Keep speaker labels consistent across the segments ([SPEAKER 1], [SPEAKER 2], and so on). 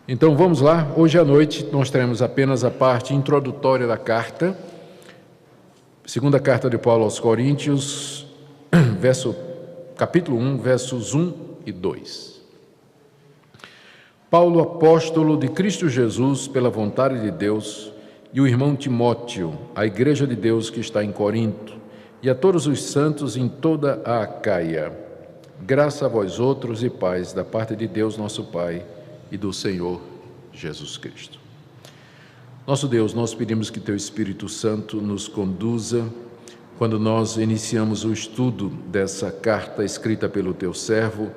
[SPEAKER 1] Então vamos lá, hoje à noite nós teremos apenas a parte introdutória da carta, segunda carta de Paulo aos Coríntios, capítulo 1, versos 1 e 2. Paulo, apóstolo de Cristo Jesus, pela vontade de Deus, e o irmão Timóteo, à igreja de Deus que está em Corinto, e a todos os santos em toda a Acaia, graça a vós outros e paz da parte de Deus nosso Pai e do Senhor Jesus Cristo. Nosso Deus, nós pedimos que Teu Espírito Santo nos conduza quando nós iniciamos o estudo dessa carta escrita pelo Teu servo.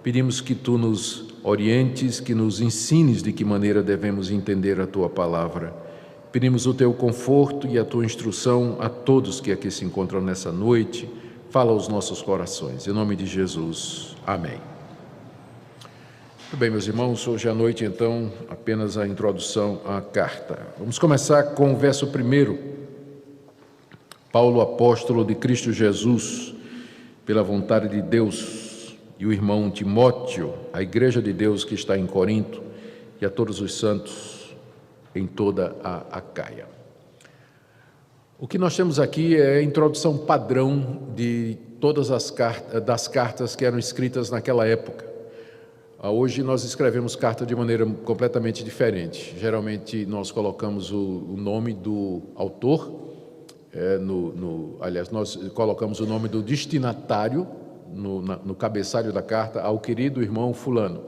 [SPEAKER 1] Pedimos que Tu nos orientes, que nos ensines de que maneira devemos entender a Tua palavra. Pedimos o Teu conforto e a Tua instrução a todos que aqui se encontram nessa noite. Fala aos nossos corações. Em nome de Jesus. Amém. Muito bem, meus irmãos, hoje à noite, então, apenas a introdução à carta. Vamos começar com o verso 1. Paulo, apóstolo de Cristo Jesus, pela vontade de Deus, e o irmão Timóteo, a igreja de Deus que está em Corinto, e a todos os santos em toda a Acaia. O que nós temos aqui é a introdução padrão de todas as cartas que eram escritas naquela época. Hoje nós escrevemos carta de maneira completamente diferente. Geralmente nós colocamos o nome do autor, aliás, nós colocamos o nome do destinatário no cabeçalho da carta, ao querido irmão fulano.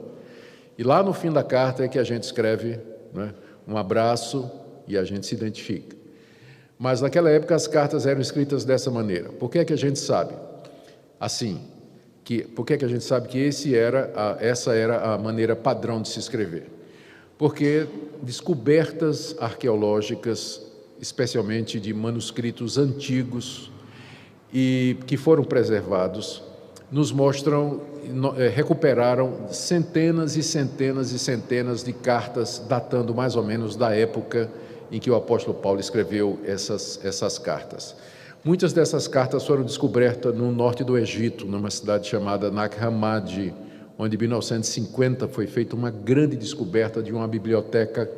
[SPEAKER 1] E lá no fim da carta é que a gente escreve, né, um abraço e a gente se identifica. Mas naquela época as cartas eram escritas dessa maneira. Por que é que a gente sabe? Assim. Por que a gente sabe que essa era a maneira padrão de se escrever? Porque descobertas arqueológicas, especialmente de manuscritos antigos e que foram preservados, nos mostram, recuperaram centenas e centenas e centenas de cartas datando mais ou menos da época em que o apóstolo Paulo escreveu essas cartas. Muitas dessas cartas foram descobertas no norte do Egito, numa cidade chamada Nag Hammadi, onde em 1950 foi feita uma grande descoberta de uma biblioteca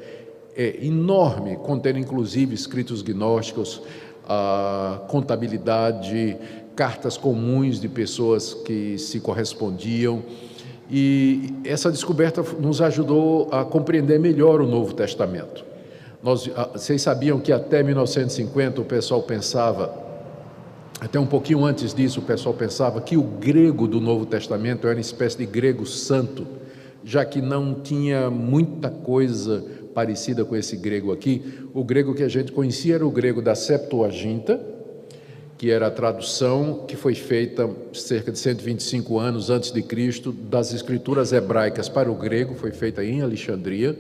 [SPEAKER 1] enorme, contendo inclusive escritos gnósticos, contabilidade, cartas comuns de pessoas que se correspondiam. E essa descoberta nos ajudou a compreender melhor o Novo Testamento. Vocês sabiam que até 1950 o pessoal pensava, até um pouquinho antes disso, o pessoal pensava que o grego do Novo Testamento era uma espécie de grego santo, já que não tinha muita coisa parecida com esse grego aqui. O grego que a gente conhecia era o grego da Septuaginta, que era a tradução que foi feita cerca de 125 anos antes de Cristo, das escrituras hebraicas para o grego, foi feita em Alexandria,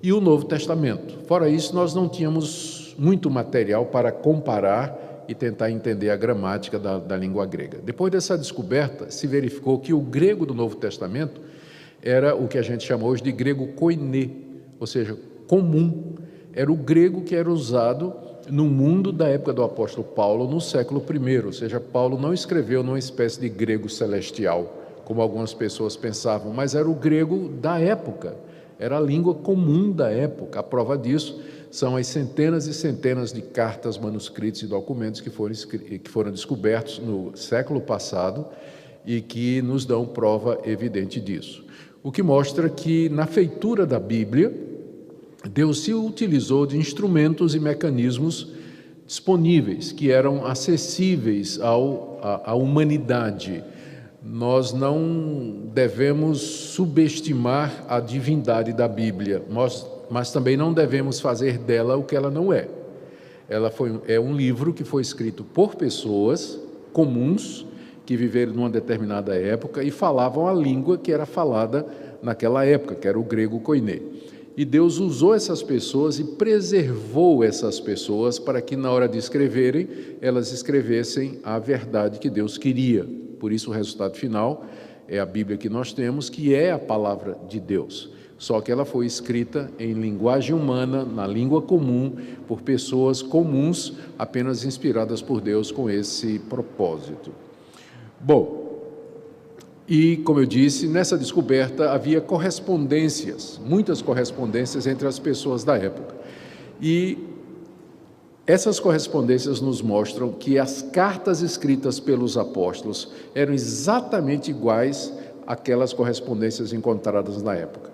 [SPEAKER 1] e o Novo Testamento. Fora isso, nós não tínhamos muito material para comparar e tentar entender a gramática da língua grega. Depois dessa descoberta, se verificou que o grego do Novo Testamento era o que a gente chama hoje de grego koiné, ou seja, comum. Era o grego que era usado no mundo da época do apóstolo Paulo, no século I, ou seja, Paulo não escreveu numa espécie de grego celestial, como algumas pessoas pensavam, mas era o grego da época, era a língua comum da época. A prova disso são as centenas e centenas de cartas, manuscritos e documentos que foram descobertos no século passado e que nos dão prova evidente disso. O que mostra que, na feitura da Bíblia, Deus se utilizou de instrumentos e mecanismos disponíveis, que eram acessíveis à humanidade. Nós não devemos subestimar a divindade da Bíblia, mas também não devemos fazer dela o que ela não é. É um livro que foi escrito por pessoas comuns que viveram numa determinada época e falavam a língua que era falada naquela época, que era o grego koiné. E Deus usou essas pessoas e preservou essas pessoas para que, na hora de escreverem, elas escrevessem a verdade que Deus queria. Por isso, o resultado final é a Bíblia que nós temos, que é a palavra de Deus. Só que ela foi escrita em linguagem humana, na língua comum, por pessoas comuns, apenas inspiradas por Deus com esse propósito. Bom, E, como eu disse, nessa descoberta havia correspondências, muitas correspondências entre as pessoas da época. E essas correspondências nos mostram que as cartas escritas pelos apóstolos eram exatamente iguais àquelas correspondências encontradas na época.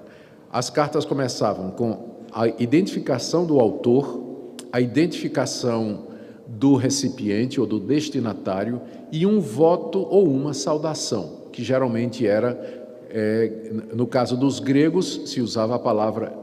[SPEAKER 1] As cartas começavam com a identificação do autor, a identificação do recipiente ou do destinatário e um voto ou uma saudação, que geralmente era, no caso dos gregos, se usava a palavra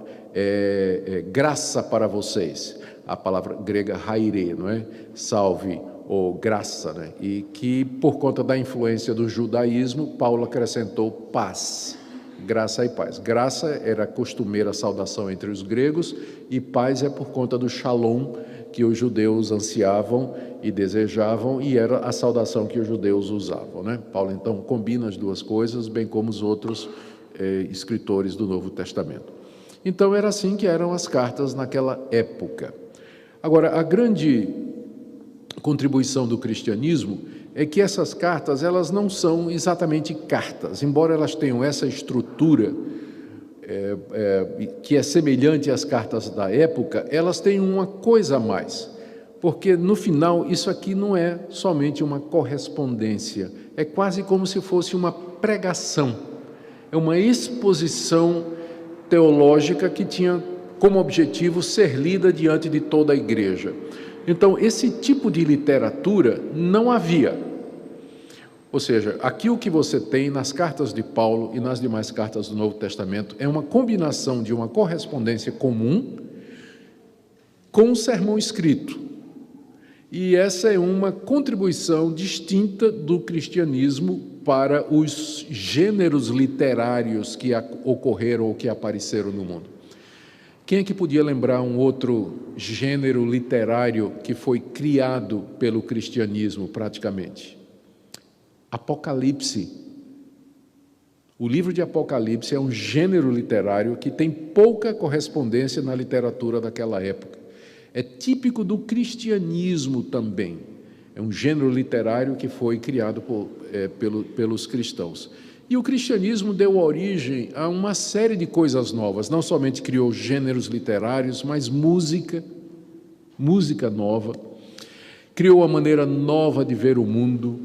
[SPEAKER 1] graça para vocês, a palavra grega haire, não é? Salve ou graça, né? E que por conta da influência do judaísmo, Paulo acrescentou paz, graça e paz. Graça era a costumeira saudação entre os gregos e paz é por conta do shalom que os judeus ansiavam e desejavam, e era a saudação que os judeus usavam, né? Paulo então combina as duas coisas, bem como os outros escritores do Novo Testamento. Então era assim que eram as cartas naquela época. Agora, a grande contribuição do cristianismo é que essas cartas, elas não são exatamente cartas, embora elas tenham essa estrutura que é semelhante às cartas da época, elas têm uma coisa a mais, porque no final isso aqui não é somente uma correspondência, é quase como se fosse uma pregação, é uma exposição teológica que tinha como objetivo ser lida diante de toda a igreja. Então, esse tipo de literatura não havia. Ou seja, aqui o que você tem nas cartas de Paulo e nas demais cartas do Novo Testamento é uma combinação de uma correspondência comum com um sermão escrito. E essa é uma contribuição distinta do cristianismo para os gêneros literários que ocorreram ou que apareceram no mundo. Quem é que podia lembrar um outro gênero literário que foi criado pelo cristianismo praticamente? Apocalipse. O livro de Apocalipse é um gênero literário que tem pouca correspondência na literatura daquela época. É típico do cristianismo também. É um gênero literário que foi criado pelos cristãos. E o cristianismo deu origem a uma série de coisas novas. Não somente criou gêneros literários, mas música nova. Criou uma maneira nova de ver o mundo.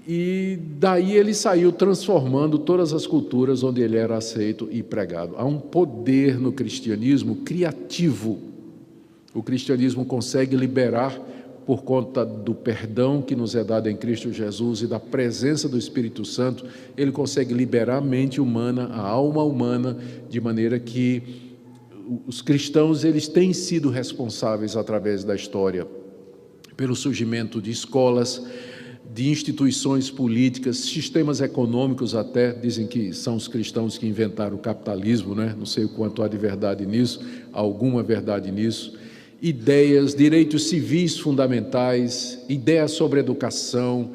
[SPEAKER 1] E daí ele saiu transformando todas as culturas onde ele era aceito e pregado. Há um poder no cristianismo criativo. O cristianismo consegue liberar, por conta do perdão que nos é dado em Cristo Jesus e da presença do Espírito Santo, ele consegue liberar a mente humana, a alma humana, de maneira que os cristãos eles têm sido responsáveis através da história pelo surgimento de escolas, de instituições políticas, sistemas econômicos até, dizem que são os cristãos que inventaram o capitalismo, né? Não sei o quanto há de verdade nisso, há alguma verdade nisso. Ideias, direitos civis fundamentais, ideias sobre educação,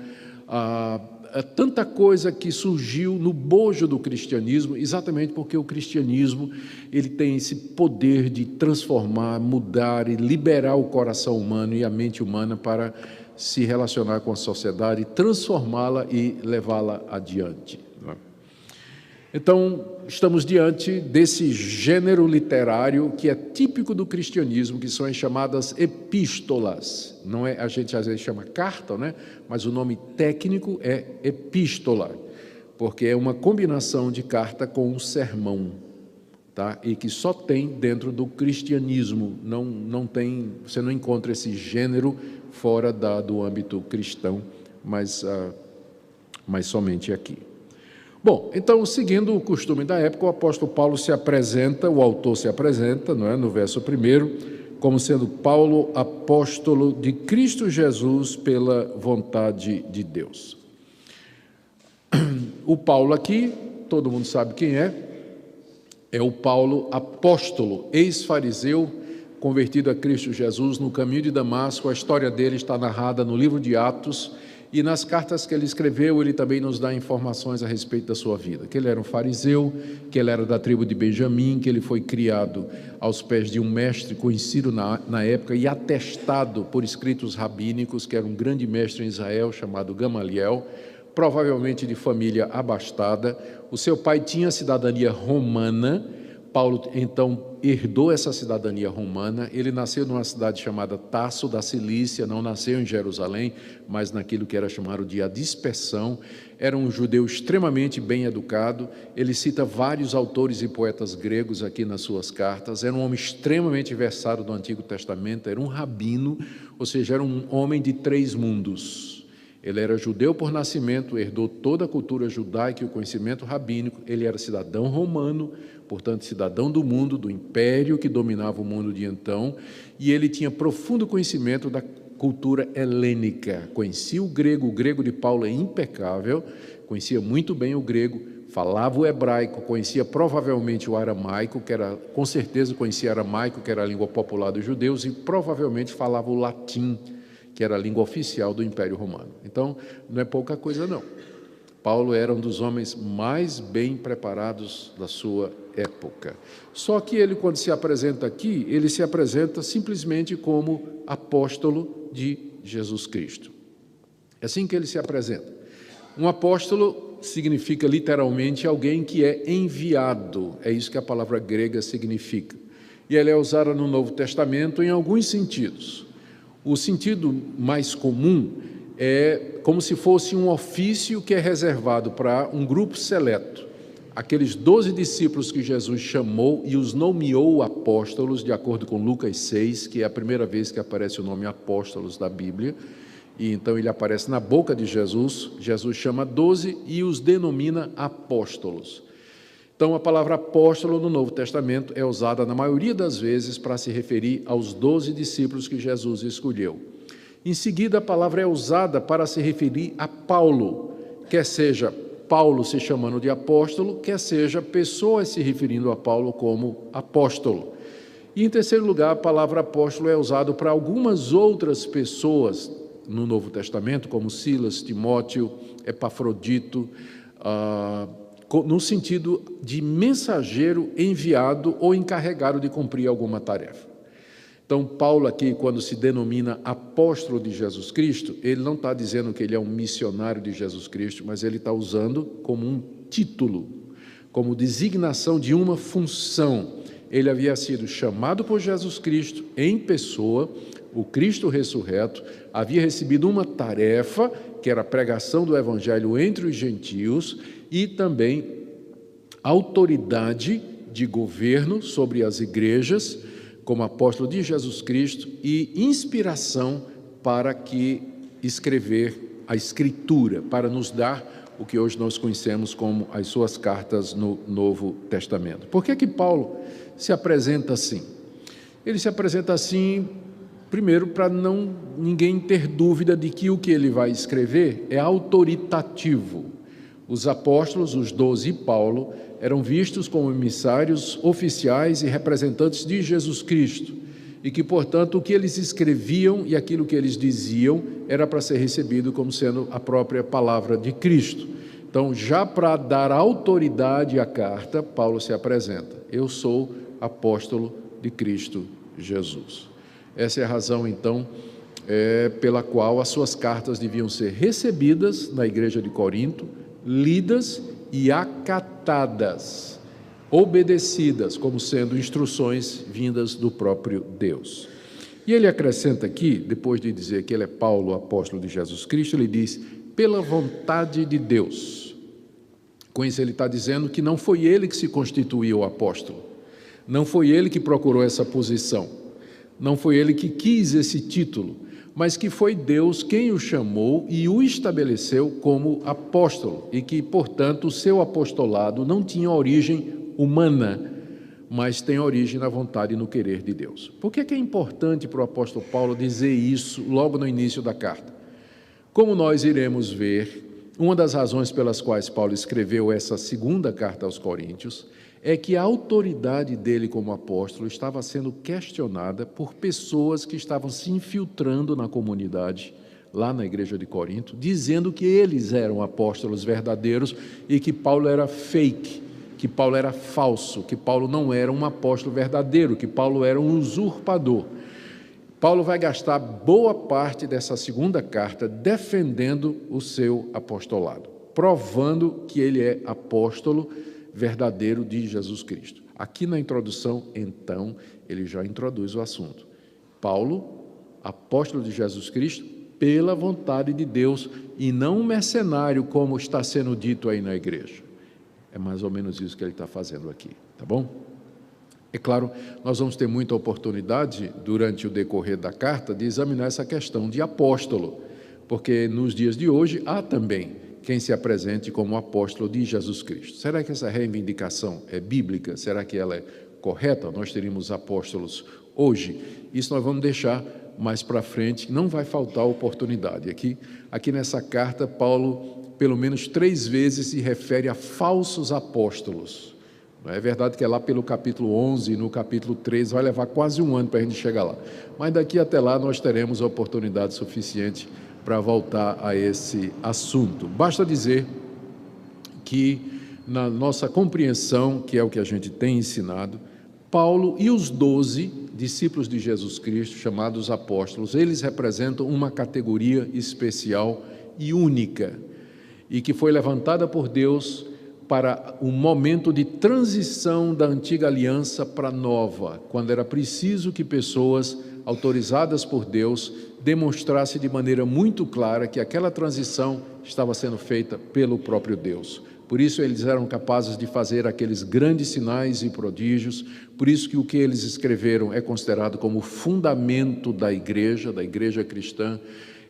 [SPEAKER 1] tanta coisa que surgiu no bojo do cristianismo, exatamente porque o cristianismo ele tem esse poder de transformar, mudar e liberar o coração humano e a mente humana para se relacionar com a sociedade, transformá-la e levá-la adiante. Então, estamos diante desse gênero literário que é típico do cristianismo, que são as chamadas epístolas. Não é, a gente às vezes chama carta, né? Mas o nome técnico é epístola, porque é uma combinação de carta com um sermão, tá? E que só tem dentro do cristianismo, não tem, você não encontra esse gênero fora do âmbito cristão, mas somente aqui. Bom, então, seguindo o costume da época, o apóstolo Paulo se apresenta, o autor se apresenta, não é, no verso 1, como sendo Paulo, apóstolo de Cristo Jesus pela vontade de Deus. O Paulo aqui, todo mundo sabe quem é o Paulo apóstolo, ex-fariseu, convertido a Cristo Jesus no caminho de Damasco. A história dele está narrada no livro de Atos, e nas cartas que ele escreveu, ele também nos dá informações a respeito da sua vida, que ele era um fariseu, que ele era da tribo de Benjamim, que ele foi criado aos pés de um mestre conhecido na época e atestado por escritos rabínicos, que era um grande mestre em Israel, chamado Gamaliel. provavelmente de família abastada. O seu pai tinha cidadania romana. Paulo, então, herdou essa cidadania romana. Ele nasceu numa cidade chamada Tarso da Cilícia, não nasceu em Jerusalém, mas naquilo que era chamado de a dispersão. Era um judeu extremamente bem educado. Ele cita vários autores e poetas gregos aqui nas suas cartas. Era um homem extremamente versado do Antigo Testamento, era um rabino, ou seja, era um homem de 3 mundos. Ele era judeu por nascimento, herdou toda a cultura judaica e o conhecimento rabínico. Ele era cidadão romano, portanto, cidadão do mundo, do império que dominava o mundo de então, e ele tinha profundo conhecimento da cultura helênica. Conhecia o grego de Paulo é impecável, conhecia muito bem o grego, falava o hebraico, conhecia provavelmente o aramaico, com certeza conhecia o aramaico, que era a língua popular dos judeus, e provavelmente falava o latim, que era a língua oficial do Império Romano. Então, não é pouca coisa, não. Paulo era um dos homens mais bem preparados da sua época. Só que ele, quando se apresenta aqui, ele se apresenta simplesmente como apóstolo de Jesus Cristo. É assim que ele se apresenta. Um apóstolo significa literalmente alguém que é enviado. É isso que a palavra grega significa. E ela é usada no Novo Testamento em alguns sentidos. O sentido mais comum é como se fosse um ofício que é reservado para um grupo seleto. Aqueles 12 discípulos que Jesus chamou e os nomeou apóstolos, de acordo com Lucas 6, que é a primeira vez que aparece o nome apóstolos da Bíblia, e então ele aparece na boca de Jesus. Jesus chama 12 e os denomina apóstolos. Então, a palavra apóstolo no Novo Testamento é usada na maioria das vezes para se referir aos 12 discípulos que Jesus escolheu. Em seguida, a palavra é usada para se referir a Paulo, quer seja Paulo se chamando de apóstolo, quer seja pessoas se referindo a Paulo como apóstolo. E, em terceiro lugar, a palavra apóstolo é usada para algumas outras pessoas no Novo Testamento, como Silas, Timóteo, Epafrodito, no sentido de mensageiro enviado ou encarregado de cumprir alguma tarefa. Então, Paulo aqui, quando se denomina apóstolo de Jesus Cristo, ele não está dizendo que ele é um missionário de Jesus Cristo, mas ele está usando como um título, como designação de uma função. Ele havia sido chamado por Jesus Cristo em pessoa, o Cristo ressurreto, havia recebido uma tarefa, que era a pregação do Evangelho entre os gentios, e também autoridade de governo sobre as igrejas, como apóstolo de Jesus Cristo, e inspiração para que escrever a Escritura, para nos dar o que hoje nós conhecemos como as suas cartas no Novo Testamento. Por que Paulo se apresenta assim? Ele se apresenta assim, primeiro, para ninguém ter dúvida de que o que ele vai escrever é autoritativo. Os apóstolos, os 12 e Paulo, eram vistos como emissários oficiais e representantes de Jesus Cristo, e que, portanto, o que eles escreviam e aquilo que eles diziam era para ser recebido como sendo a própria palavra de Cristo. Então, já para dar autoridade à carta, Paulo se apresenta: eu sou apóstolo de Cristo Jesus. Essa é a razão, então, pela qual as suas cartas deviam ser recebidas na igreja de Corinto, lidas e acatadas, obedecidas, como sendo instruções vindas do próprio Deus. E ele acrescenta aqui, depois de dizer que ele é Paulo, apóstolo de Jesus Cristo, ele diz, pela vontade de Deus. Com isso ele está dizendo que não foi ele que se constituiu apóstolo, não foi ele que procurou essa posição, não foi ele que quis esse título, mas que foi Deus quem o chamou e o estabeleceu como apóstolo, e que, portanto, o seu apostolado não tinha origem humana, mas tem origem na vontade e no querer de Deus. Por que é importante para o apóstolo Paulo dizer isso logo no início da carta? Como nós iremos ver, uma das razões pelas quais Paulo escreveu essa segunda carta aos Coríntios é que a autoridade dele como apóstolo estava sendo questionada por pessoas que estavam se infiltrando na comunidade, lá na igreja de Corinto, dizendo que eles eram apóstolos verdadeiros e que Paulo era fake, que Paulo era falso, que Paulo não era um apóstolo verdadeiro, que Paulo era um usurpador. Paulo vai gastar boa parte dessa segunda carta defendendo o seu apostolado, provando que ele é apóstolo verdadeiro de Jesus Cristo. Aqui na introdução, então, ele já introduz o assunto. Paulo, apóstolo de Jesus Cristo, pela vontade de Deus, e não um mercenário, como está sendo dito aí na igreja. É mais ou menos isso que ele está fazendo aqui, tá bom? É claro, nós vamos ter muita oportunidade, durante o decorrer da carta, de examinar essa questão de apóstolo, porque nos dias de hoje há também quem se apresente como apóstolo de Jesus Cristo. Será que essa reivindicação é bíblica? Será que ela é correta? Nós teríamos apóstolos hoje? Isso nós vamos deixar mais para frente, não vai faltar oportunidade. Aqui nessa carta, Paulo, pelo menos 3 vezes, se refere a falsos apóstolos. É verdade que é lá pelo capítulo 11 e no capítulo 13, vai levar quase um ano para a gente chegar lá. Mas daqui até lá nós teremos oportunidade suficiente para voltar a esse assunto. Basta dizer que, na nossa compreensão, que é o que a gente tem ensinado, Paulo e os 12 discípulos de Jesus Cristo, chamados apóstolos, eles representam uma categoria especial e única, e que foi levantada por Deus para um momento de transição da antiga aliança para a nova, quando era preciso que pessoas autorizadas por Deus demonstrassem de maneira muito clara que aquela transição estava sendo feita pelo próprio Deus. Por isso eles eram capazes de fazer aqueles grandes sinais e prodígios, por isso que o que eles escreveram é considerado como fundamento da igreja cristã.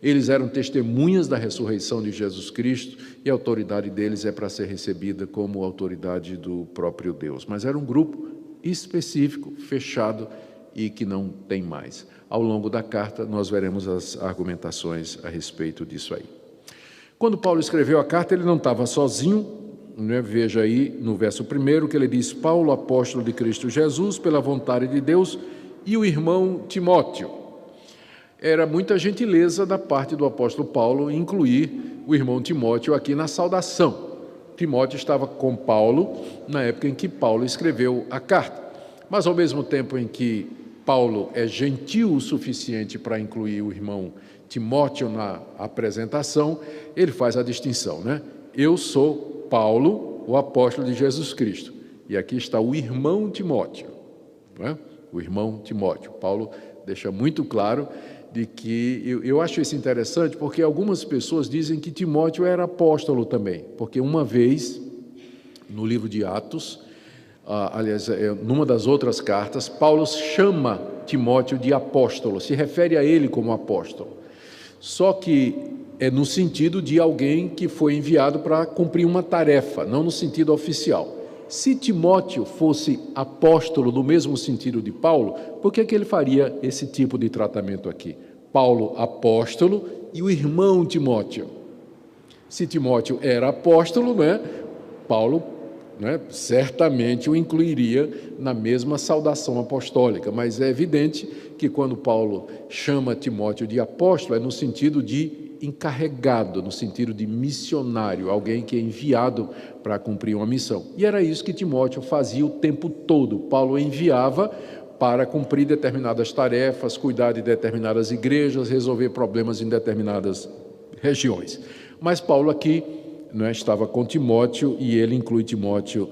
[SPEAKER 1] Eles eram testemunhas da ressurreição de Jesus Cristo e a autoridade deles é para ser recebida como autoridade do próprio Deus. Mas era um grupo específico, fechado e que não tem mais. Ao longo da carta nós veremos as argumentações a respeito disso aí. Quando Paulo escreveu a carta, ele não estava sozinho, né? Veja aí no verso 1 que ele diz: Paulo, apóstolo de Cristo Jesus, pela vontade de Deus, e o irmão Timóteo. Era muita gentileza da parte do apóstolo Paulo incluir o irmão Timóteo aqui na saudação. Timóteo estava com Paulo na época em que Paulo escreveu a carta, mas ao mesmo tempo em que Paulo é gentil o suficiente para incluir o irmão Timóteo na apresentação, ele faz a distinção, né? Eu sou Paulo, o apóstolo de Jesus Cristo, e aqui está o irmão Timóteo, né? O irmão Timóteo. Paulo deixa muito claro de que, eu acho isso interessante, porque algumas pessoas dizem que Timóteo era apóstolo também, porque uma vez, no livro de Atos, aliás, numa das outras cartas, Paulo chama Timóteo de apóstolo, se refere a ele como apóstolo, só que é no sentido de alguém que foi enviado para cumprir uma tarefa, não no sentido oficial. Se Timóteo fosse apóstolo no mesmo sentido de Paulo, por que ele faria esse tipo de tratamento aqui? Paulo, apóstolo, e o irmão Timóteo. Se Timóteo era apóstolo, né, Paulo, né, certamente o incluiria na mesma saudação apostólica, mas é evidente que quando Paulo chama Timóteo de apóstolo, é no sentido de encarregado, no sentido de missionário, alguém que é enviado para cumprir uma missão. E era isso que Timóteo fazia o tempo todo. Paulo enviava para cumprir determinadas tarefas, cuidar de determinadas igrejas, resolver problemas em determinadas regiões. Mas Paulo aqui, né, estava com Timóteo e ele inclui Timóteo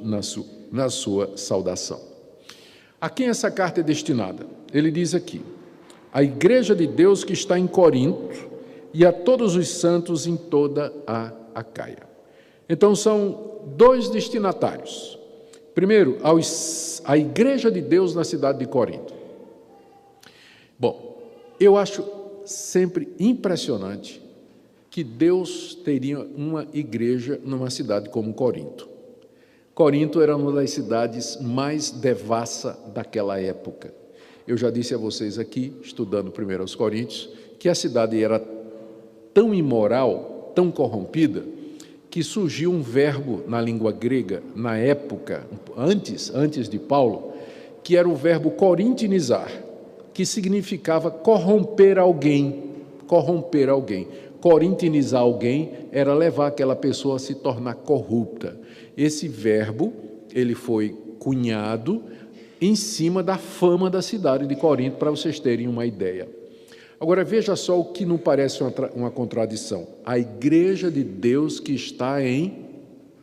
[SPEAKER 1] na sua saudação. A quem essa carta é destinada? Ele diz aqui: a igreja de Deus que está em Corinto e a todos os santos em toda a Acaia. Então são 2 destinatários. Primeiro, a igreja de Deus na cidade de Corinto. Bom, eu acho sempre impressionante que Deus teria uma igreja numa cidade como Corinto. Corinto era uma das cidades mais devassa daquela época. Eu já disse a vocês aqui, estudando primeiro aos Coríntios, que a cidade era tão imoral, tão corrompida, que surgiu um verbo na língua grega, na época, antes de Paulo, que era o verbo corintinizar, que significava corromper alguém. Corintinizar alguém era levar aquela pessoa a se tornar corrupta. Esse verbo, ele foi cunhado em cima da fama da cidade de Corinto, para vocês terem uma ideia. Agora veja só o que não parece uma contradição. A igreja de Deus que está em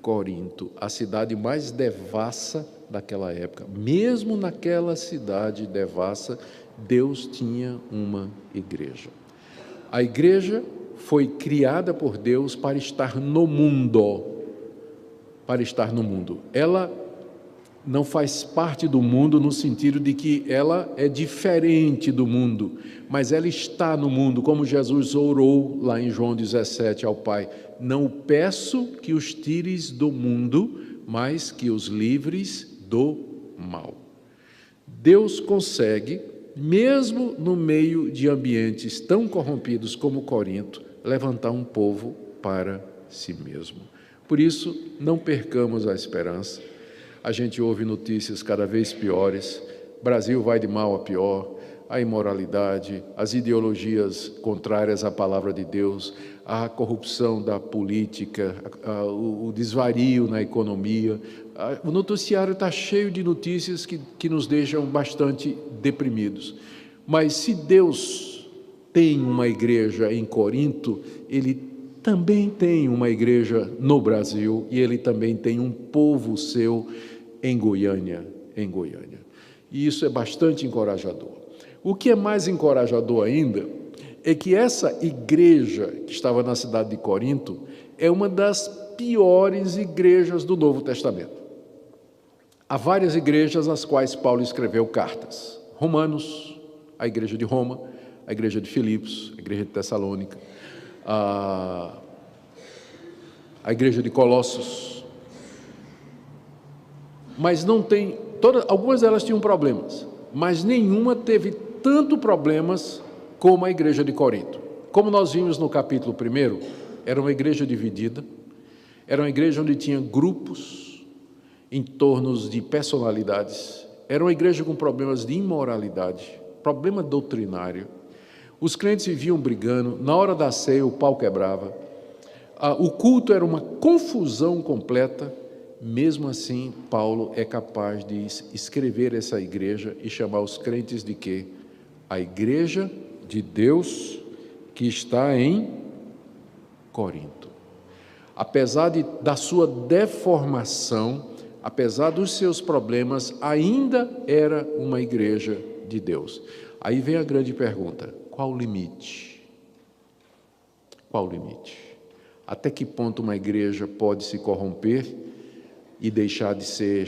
[SPEAKER 1] Corinto, a cidade mais devassa daquela época. Mesmo naquela cidade devassa, Deus tinha uma igreja. A igreja foi criada por Deus para estar no mundo. Para estar no mundo. Ela não faz parte do mundo no sentido de que ela é diferente do mundo, mas ela está no mundo, como Jesus orou lá em João 17 ao Pai: não peço que os tires do mundo, mas que os livres do mal. Deus consegue, mesmo no meio de ambientes tão corrompidos como Corinto, levantar um povo para si mesmo. Por isso, não percamos a esperança. A gente ouve notícias cada vez piores. O Brasil vai de mal a pior. A imoralidade, as ideologias contrárias à palavra de Deus, a corrupção da política, o desvario na economia. O noticiário está cheio de notícias que nos deixam bastante deprimidos. Mas se Deus tem uma igreja em Corinto, Ele também tem uma igreja no Brasil e Ele também tem um povo seu em Goiânia. E isso é bastante encorajador. O que é mais encorajador ainda é que essa igreja que estava na cidade de Corinto é uma das piores igrejas do Novo Testamento. Há várias igrejas às quais Paulo escreveu cartas. Romanos, a igreja de Roma, a igreja de Filipos, a igreja de Tessalônica, a igreja de Colossos. Mas não tem, algumas delas tinham problemas, mas nenhuma teve tanto problemas como a igreja de Corinto. Como nós vimos no capítulo 1, era uma igreja dividida, era uma igreja onde tinha grupos em torno de personalidades, era uma igreja com problemas de imoralidade, problema doutrinário. Os crentes viviam brigando, na hora da ceia o pau quebrava, o culto era uma confusão completa. Mesmo assim, Paulo é capaz de escrever essa igreja e chamar os crentes de quê? A igreja de Deus que está em Corinto. Apesar da sua deformação, apesar dos seus problemas, ainda era uma igreja de Deus. Aí vem a grande pergunta: qual o limite? Qual o limite? Até que ponto uma igreja pode se corromper e deixa de ser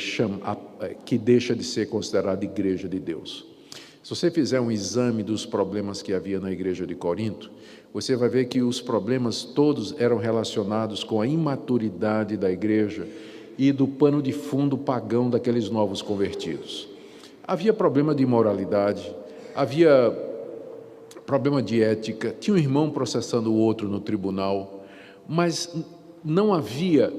[SPEAKER 1] considerada igreja de Deus? Se você fizer um exame dos problemas que havia na igreja de Corinto, você vai ver que os problemas todos eram relacionados com a imaturidade da igreja e do pano de fundo pagão daqueles novos convertidos. Havia problema de imoralidade, havia problema de ética, tinha um irmão processando o outro no tribunal, mas não havia,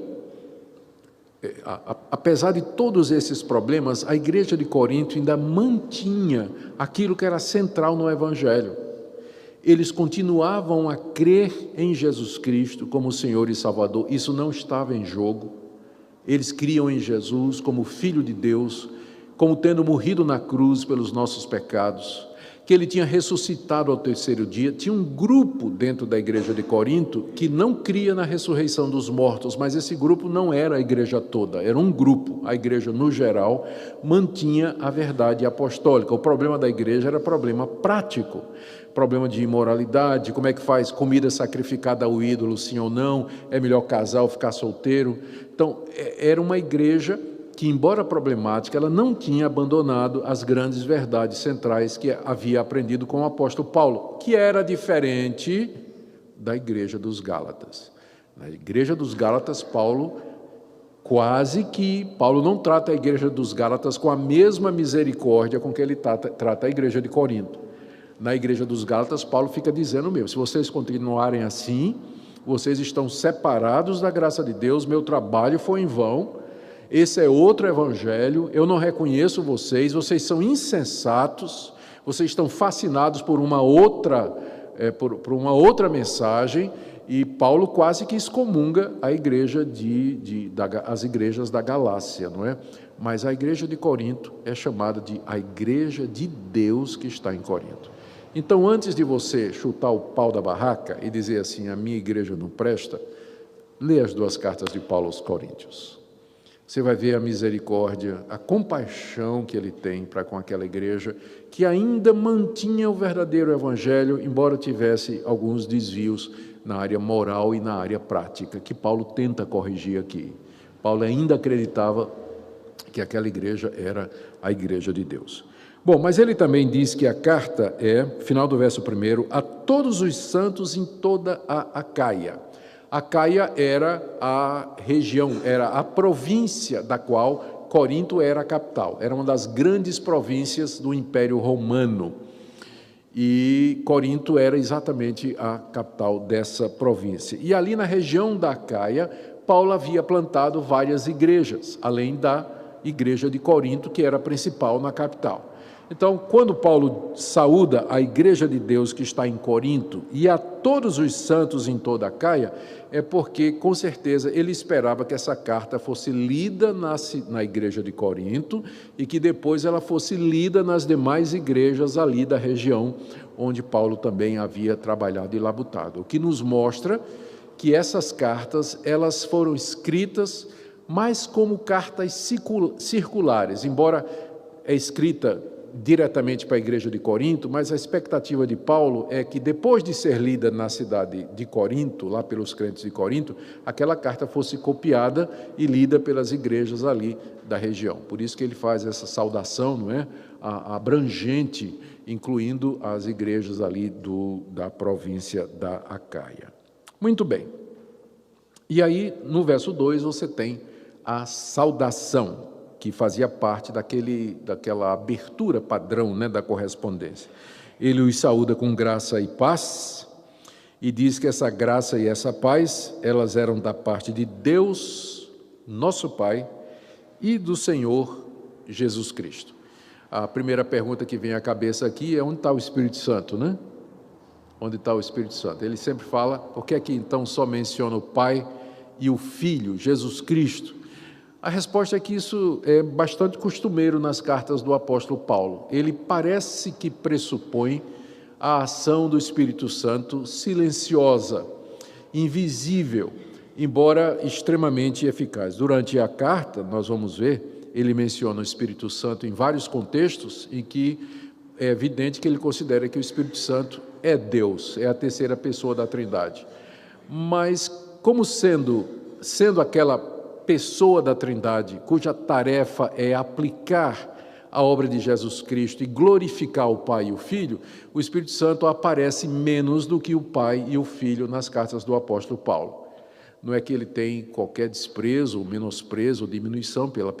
[SPEAKER 1] apesar de todos esses problemas, a igreja de Corinto ainda mantinha aquilo que era central no Evangelho. Eles continuavam a crer em Jesus Cristo como Senhor e Salvador, isso não estava em jogo. Eles criam em Jesus como Filho de Deus, como tendo morrido na cruz pelos nossos pecados, que Ele tinha ressuscitado ao terceiro dia. Tinha um grupo dentro da igreja de Corinto que não cria na ressurreição dos mortos, mas esse grupo não era a igreja toda, era um grupo. A igreja, no geral, mantinha a verdade apostólica. O problema da igreja era problema prático, problema de imoralidade, como é que faz comida sacrificada ao ídolo, sim ou não, é melhor casar ou ficar solteiro. Então, era uma igreja que, embora problemática, ela não tinha abandonado as grandes verdades centrais que havia aprendido com o apóstolo Paulo, que era diferente da igreja dos Gálatas. Na igreja dos Gálatas, Paulo não trata a igreja dos Gálatas com a mesma misericórdia com que ele trata a igreja de Corinto. Na igreja dos Gálatas, Paulo fica dizendo mesmo: se vocês continuarem assim, vocês estão separados da graça de Deus, meu trabalho foi em vão, esse é outro evangelho, eu não reconheço vocês, vocês são insensatos, vocês estão fascinados por uma outra mensagem. E Paulo quase que excomunga a igreja as igrejas da Galácia, não é? Mas a igreja de Corinto é chamada de a igreja de Deus que está em Corinto. Então, antes de você chutar o pau da barraca e dizer assim, a minha igreja não presta, lê as 2 cartas de Paulo aos Coríntios. Você vai ver a misericórdia, a compaixão que ele tem para com aquela igreja, que ainda mantinha o verdadeiro evangelho, embora tivesse alguns desvios na área moral e na área prática, que Paulo tenta corrigir aqui. Paulo ainda acreditava que aquela igreja era a igreja de Deus. Bom, mas ele também diz que a carta é, final do verso 1, a todos os santos em toda a Acaia. Acaia era a região, era a província da qual Corinto era a capital. Era uma das grandes províncias do Império Romano. E Corinto era exatamente a capital dessa província. E ali na região da Acaia, Paulo havia plantado várias igrejas, além da igreja de Corinto, que era a principal na capital. Então, quando Paulo saúda a igreja de Deus que está em Corinto e a todos os santos em toda a Acaia, é porque, com certeza, ele esperava que essa carta fosse lida na igreja de Corinto e que depois ela fosse lida nas demais igrejas ali da região onde Paulo também havia trabalhado e labutado. O que nos mostra que essas cartas, elas foram escritas mais como cartas circulares, embora é escrita diretamente para a igreja de Corinto, mas a expectativa de Paulo é que depois de ser lida na cidade de Corinto, lá pelos crentes de Corinto, aquela carta fosse copiada e lida pelas igrejas ali da região. Por isso que ele faz essa saudação, não é? Abrangente, incluindo as igrejas ali da província da Acaia. Muito bem. E aí, no verso 2, você tem a saudação, que fazia parte daquela abertura padrão, né, da correspondência. Ele os saúda com graça e paz, e diz que essa graça e essa paz, elas eram da parte de Deus, nosso Pai, e do Senhor Jesus Cristo. A primeira pergunta que vem à cabeça aqui é: onde está o Espírito Santo, né? Onde está o Espírito Santo? Ele sempre fala, por que aqui então só menciona o Pai e o Filho, Jesus Cristo? A resposta é que isso é bastante costumeiro nas cartas do apóstolo Paulo. Ele parece que pressupõe a ação do Espírito Santo silenciosa, invisível, embora extremamente eficaz. Durante a carta, nós vamos ver, ele menciona o Espírito Santo em vários contextos em que é evidente que ele considera que o Espírito Santo é Deus, é a terceira pessoa da Trindade. Mas, como sendo aquela pessoa da Trindade, cuja tarefa é aplicar a obra de Jesus Cristo e glorificar o Pai e o Filho, o Espírito Santo aparece menos do que o Pai e o Filho nas cartas do apóstolo Paulo. Não é que ele tem qualquer desprezo, menosprezo ou diminuição pela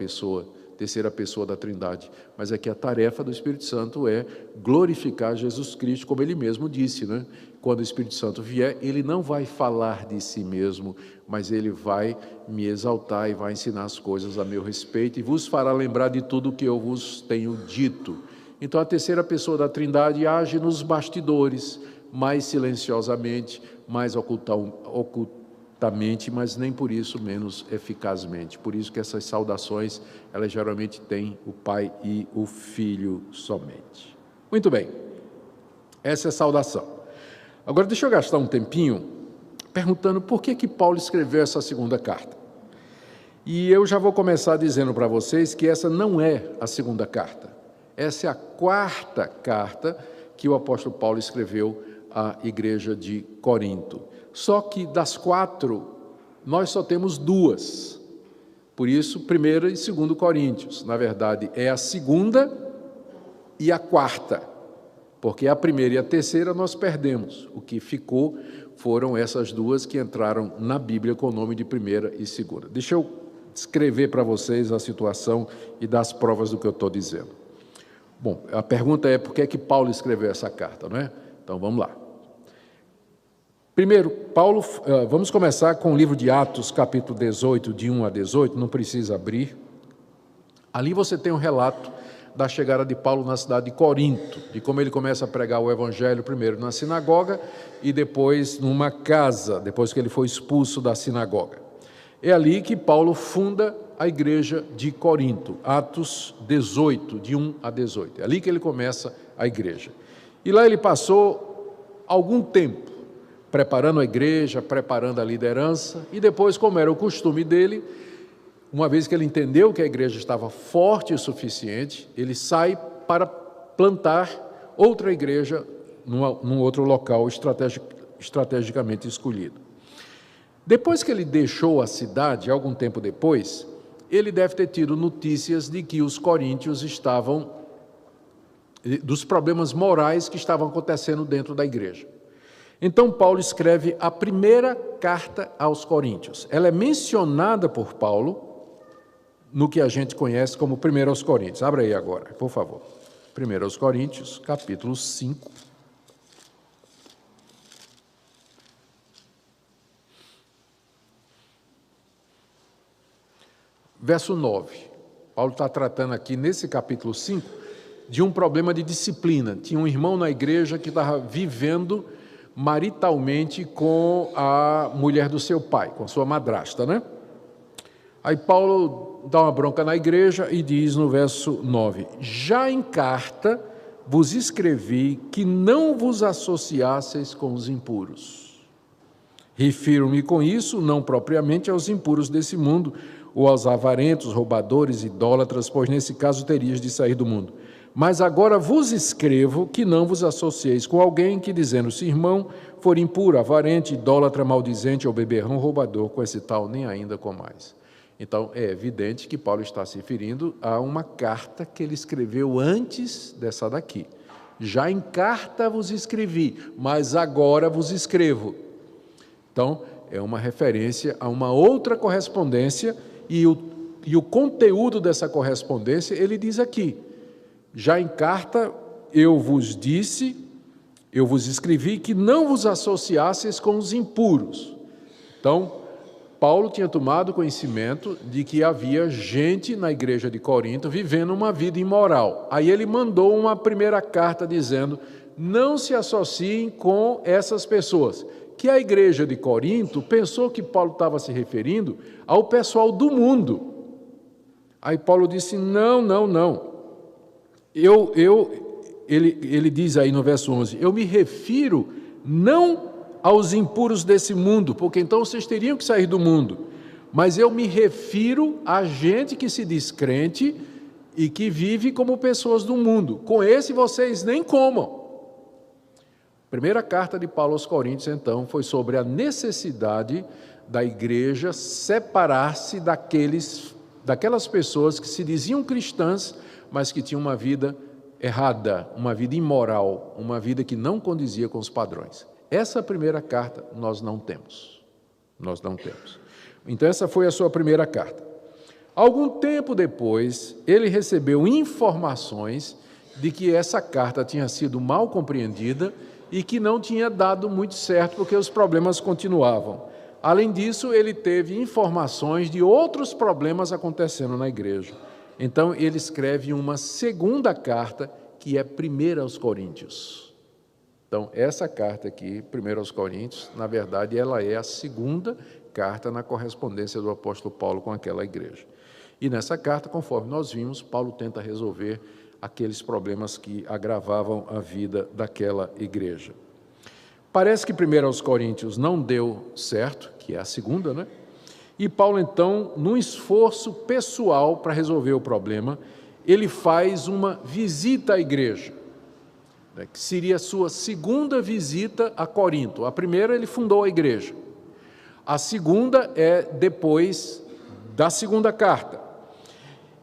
[SPEAKER 1] terceira pessoa da Trindade, mas é que a tarefa do Espírito Santo é glorificar Jesus Cristo, como ele mesmo disse, né? Quando o Espírito Santo vier, ele não vai falar de si mesmo, mas ele vai me exaltar e vai ensinar as coisas a meu respeito e vos fará lembrar de tudo o que eu vos tenho dito. Então, a terceira pessoa da Trindade age nos bastidores, mais silenciosamente, mais ocultamente, mas nem por isso menos eficazmente. Por isso que essas saudações, elas geralmente têm o Pai e o Filho somente. Muito bem, essa é a saudação. Agora, deixa eu gastar um tempinho perguntando por que Paulo escreveu essa segunda carta. E eu já vou começar dizendo para vocês que essa não é a segunda carta. Essa é a quarta carta que o apóstolo Paulo escreveu à igreja de Corinto. Só que das 4, nós só temos 2. Por isso, 1ª e 2ª Coríntios. Na verdade, é a 2ª e a 4ª. Porque a 1ª e a 3ª nós perdemos. O que ficou foram essas 2 que entraram na Bíblia com o nome de 1ª e 2ª. Deixa eu escrever para vocês a situação e dar as provas do que eu estou dizendo. Bom, a pergunta é por que Paulo escreveu essa carta, não é? Então, vamos lá. Primeiro, vamos começar com o livro de Atos, capítulo 18, de 1 a 18, não precisa abrir. Ali você tem um relato da chegada de Paulo na cidade de Corinto, de como ele começa a pregar o evangelho primeiro na sinagoga e depois numa casa, depois que ele foi expulso da sinagoga. É ali que Paulo funda a igreja de Corinto, Atos 18, de 1 a 18. É ali que ele começa a igreja. E lá ele passou algum tempo preparando a igreja, preparando a liderança, e depois, como era o costume dele, uma vez que ele entendeu que a igreja estava forte o suficiente, ele sai para plantar outra igreja num outro local estrategicamente escolhido. Depois que ele deixou a cidade, algum tempo depois, ele deve ter tido notícias de que os coríntios dos problemas morais que estavam acontecendo dentro da igreja. Então Paulo escreve a primeira carta aos coríntios. Ela é mencionada por Paulo no que a gente conhece como 1 aos Coríntios. Abra aí agora, por favor. 1 aos Coríntios, capítulo 5. Verso 9. Paulo está tratando aqui, nesse capítulo 5, de um problema de disciplina. Tinha um irmão na igreja que estava vivendo maritalmente com a mulher do seu pai, com a sua madrasta, né? Aí Paulo dá uma bronca na igreja e diz no verso 9: já em carta vos escrevi que não vos associasseis com os impuros. Refiro-me com isso não propriamente aos impuros desse mundo, ou aos avarentos, roubadores, idólatras, pois nesse caso terias de sair do mundo. Mas agora vos escrevo que não vos associeis com alguém que, dizendo-se irmão, for impuro, avarente, idólatra, maldizente ou beberrão, roubador, com esse tal, nem ainda com mais. Então, é evidente que Paulo está se referindo a uma carta que ele escreveu antes dessa daqui. Já em carta vos escrevi, mas agora vos escrevo. Então, é uma referência a uma outra correspondência e o conteúdo dessa correspondência ele diz aqui. Já em carta eu vos escrevi que não vos associasseis com os impuros. Então, Paulo tinha tomado conhecimento de que havia gente na igreja de Corinto vivendo uma vida imoral. Aí ele mandou uma primeira carta dizendo: não se associem com essas pessoas. Que a igreja de Corinto pensou que Paulo estava se referindo ao pessoal do mundo. Aí Paulo disse: não. Ele diz aí no verso 11: eu me refiro não aos impuros desse mundo, porque então vocês teriam que sair do mundo, mas eu me refiro a gente que se diz crente e que vive como pessoas do mundo. Com esse vocês nem comam. Primeira carta de Paulo aos Coríntios, então, foi sobre a necessidade da igreja separar-se daquelas pessoas que se diziam cristãs, mas que tinham uma vida errada, uma vida imoral, uma vida que não condizia com os padrões. Essa primeira carta nós não temos. Nós não temos. Então, essa foi a sua primeira carta. Algum tempo depois, ele recebeu informações de que essa carta tinha sido mal compreendida e que não tinha dado muito certo, porque os problemas continuavam. Além disso, ele teve informações de outros problemas acontecendo na igreja. Então, ele escreve uma segunda carta, que é 1 aos Coríntios. Então, essa carta aqui, 1 aos Coríntios, na verdade, ela é a segunda carta na correspondência do apóstolo Paulo com aquela igreja. E nessa carta, conforme nós vimos, Paulo tenta resolver aqueles problemas que agravavam a vida daquela igreja. Parece que 1 aos Coríntios não deu certo, que é a segunda, né? E Paulo, então, num esforço pessoal para resolver o problema, ele faz uma visita à igreja, né, que seria a sua segunda visita a Corinto. A primeira, ele fundou a igreja. A segunda é depois da segunda carta.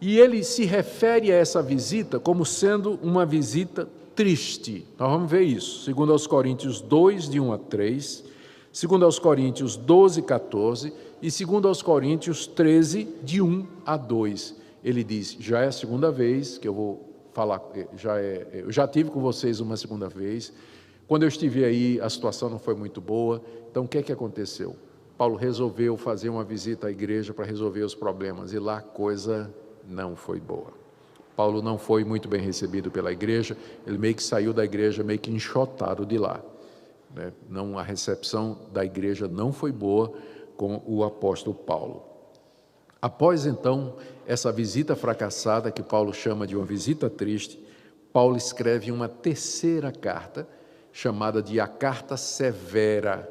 [SPEAKER 1] E ele se refere a essa visita como sendo uma visita triste. Nós vamos ver isso. 2 aos Coríntios 2, de 1 a 3, 2 aos Coríntios 12, 14 e 2 aos Coríntios 13, de 1 a 2. Ele diz: já é a segunda vez que eu vou falar, eu já tive com vocês uma segunda vez. Quando eu estive aí, a situação não foi muito boa. Então, o que é que aconteceu? Paulo resolveu fazer uma visita à igreja para resolver os problemas, e lá a coisa não foi boa. Paulo não foi muito bem recebido pela igreja, ele meio que saiu da igreja meio que enxotado de lá, né? Não, a recepção da igreja não foi boa com o apóstolo Paulo. Após então essa visita fracassada, que Paulo chama de uma visita triste, Paulo escreve uma terceira carta, chamada de a Carta Severa,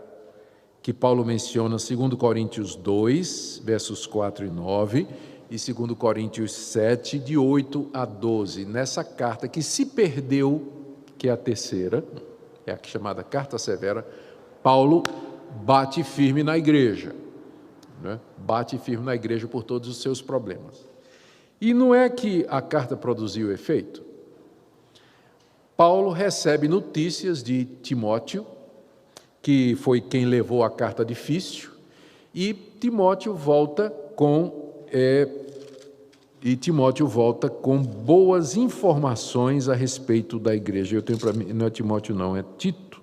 [SPEAKER 1] que Paulo menciona 2 Coríntios 2, versos 4 e 9, e 2 Coríntios 7, de 8 a 12. Nessa carta que se perdeu, que é a terceira, é a chamada Carta Severa, Paulo bate firme na igreja, né? Bate firme na igreja por todos os seus problemas. E não é que a carta produziu efeito. Paulo recebe notícias de Timóteo, que foi quem levou a carta difícil, e Timóteo volta com boas informações a respeito da igreja. Eu tenho para mim, não é Timóteo não, é Tito.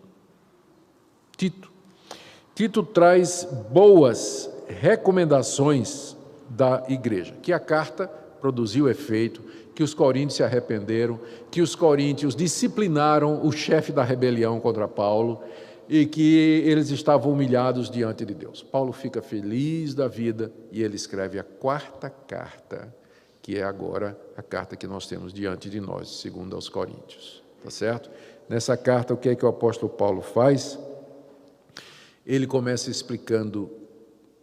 [SPEAKER 1] Tito traz boas recomendações da igreja, que a carta produziu efeito, que os coríntios se arrependeram, que os coríntios disciplinaram o chefe da rebelião contra Paulo e que eles estavam humilhados diante de Deus. Paulo fica feliz da vida e ele escreve a quarta carta, que é agora a carta que nós temos diante de nós, segundo aos Coríntios, tá certo? Nessa carta, o que é que o apóstolo Paulo faz? Ele começa explicando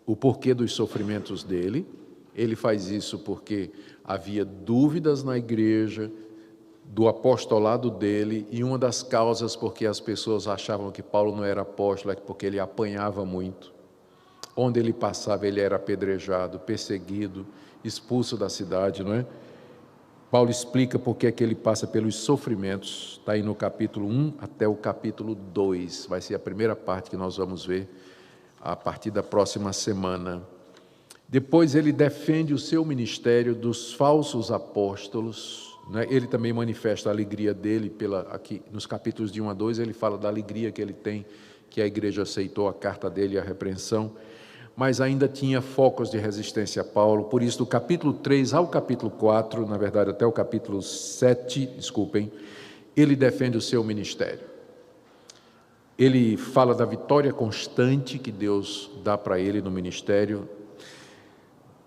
[SPEAKER 1] o porquê dos sofrimentos dele. Ele faz isso porque havia dúvidas na igreja do apostolado dele, e uma das causas porque as pessoas achavam que Paulo não era apóstolo é porque ele apanhava muito. Onde ele passava, ele era apedrejado, perseguido, expulso da cidade, não é? Paulo explica por que é que ele passa pelos sofrimentos, está aí no capítulo 1 até o capítulo 2, vai ser a primeira parte que nós vamos ver a partir da próxima semana. Depois ele defende o seu ministério dos falsos apóstolos, né? Ele também manifesta a alegria dele, aqui nos capítulos de 1 a 2, ele fala da alegria que ele tem, que a igreja aceitou a carta dele e a repreensão, mas ainda tinha focos de resistência a Paulo. Por isso, do capítulo 3 ao capítulo 4, na verdade até o capítulo 7, ele defende o seu ministério. Ele fala da vitória constante que Deus dá para ele no ministério,